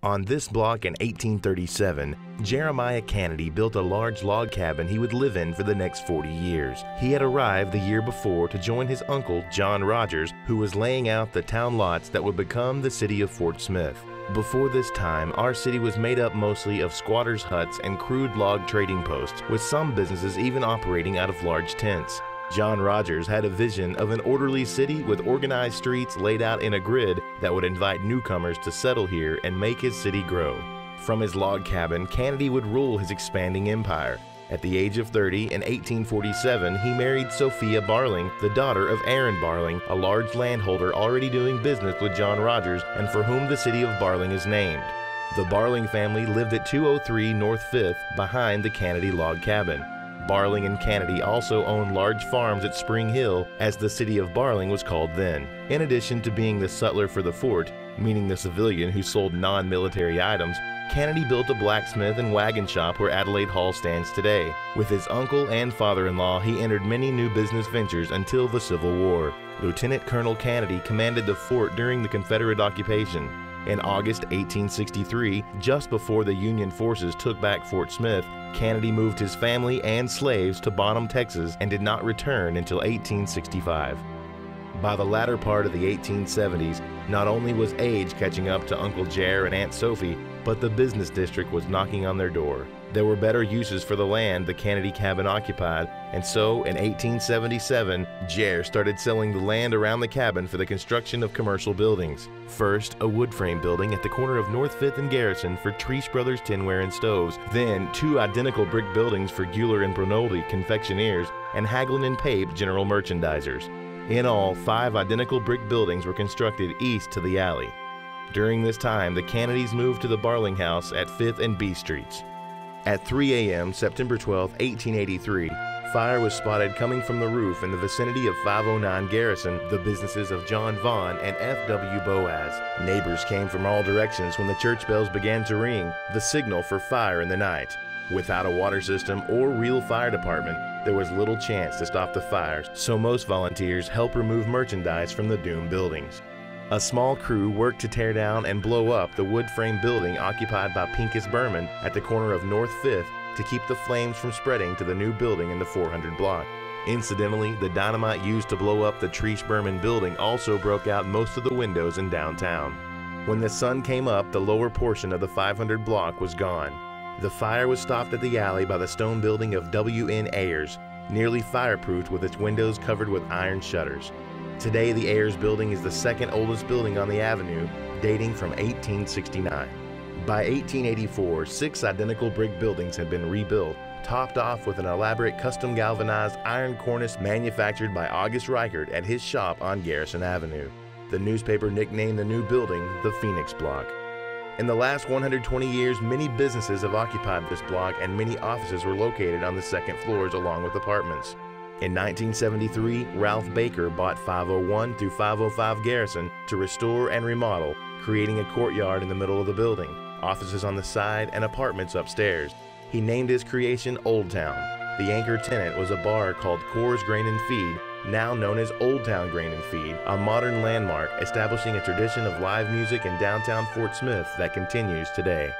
On this block in 1837, Jeremiah Kennedy built a large log cabin he would live in for the next 40 years. He had arrived the year before to join his uncle, John Rogers, who was laying out the town lots that would become the city of Fort Smith. Before this time, our city was made up mostly of squatters' huts and crude log trading posts, with some businesses even operating out of large tents. John Rogers had a vision of an orderly city with organized streets laid out in a grid that would invite newcomers to settle here and make his city grow. From his log cabin, Kennedy would rule his expanding empire. At the age of 30 in 1847, he married Sophia Barling, the daughter of Aaron Barling, a large landholder already doing business with John Rogers and for whom the city of Barling is named. The Barling family lived at 203 North 5th behind the Kennedy log cabin. Barling and Kennedy also owned large farms at Spring Hill, as the city of Barling was called then. In addition to being the sutler for the fort, meaning the civilian who sold non-military items, Kennedy built a blacksmith and wagon shop where Adelaide Hall stands today. With his uncle and father-in-law, he entered many new business ventures until the Civil War. Lieutenant Colonel Kennedy commanded the fort during the Confederate occupation. In August 1863, just before the Union forces took back Fort Smith, Kennedy moved his family and slaves to Bonham, Texas, and did not return until 1865. By the latter part of the 1870s, not only was age catching up to Uncle Jer and Aunt Sophie, but the business district was knocking on their door. There were better uses for the land the Kennedy cabin occupied, and so in 1877, Jer started selling the land around the cabin for the construction of commercial buildings. First, a wood frame building at the corner of North 5th and Garrison for Treese Brothers Tinware and Stoves, then two identical brick buildings for Guler and Bronoldi confectioneers and Hagelin and Pape general merchandisers. In all, 5 identical brick buildings were constructed east to the alley. During this time, the Kennedys moved to the Barling House at 5th and B Streets. At 3 a.m. September 12, 1883, fire was spotted coming from the roof in the vicinity of 509 Garrison, the businesses of John Vaughn and F.W. Boaz. Neighbors came from all directions when the church bells began to ring, the signal for fire in the night. Without a water system or real fire department, there was little chance to stop the fires, so most volunteers helped remove merchandise from the doomed buildings. A small crew worked to tear down and blow up the wood frame building occupied by Pincus Berman at the corner of North 5th to keep the flames from spreading to the new building in the 400 block. Incidentally, the dynamite used to blow up the Treese Berman building also broke out most of the windows in downtown. When the sun came up, the lower portion of the 500 block was gone. The fire was stopped at the alley by the stone building of W.N. Ayers, nearly fireproofed with its windows covered with iron shutters. Today, the Ayers building is the second oldest building on the avenue, dating from 1869. By 1884, 6 identical brick buildings had been rebuilt, topped off with an elaborate custom galvanized iron cornice manufactured by August Reichert at his shop on Garrison Avenue. The newspaper nicknamed the new building the Phoenix Block. In the last 120 years, many businesses have occupied this block and many offices were located on the second floors along with apartments. In 1973, Ralph Baker bought 501 through 505 Garrison to restore and remodel, creating a courtyard in the middle of the building, offices on the side, and apartments upstairs. He named his creation Old Town. The anchor tenant was a bar called Coors Grain and Feed, now known as Old Town Grain and Feed, a modern landmark establishing a tradition of live music in downtown Fort Smith that continues today.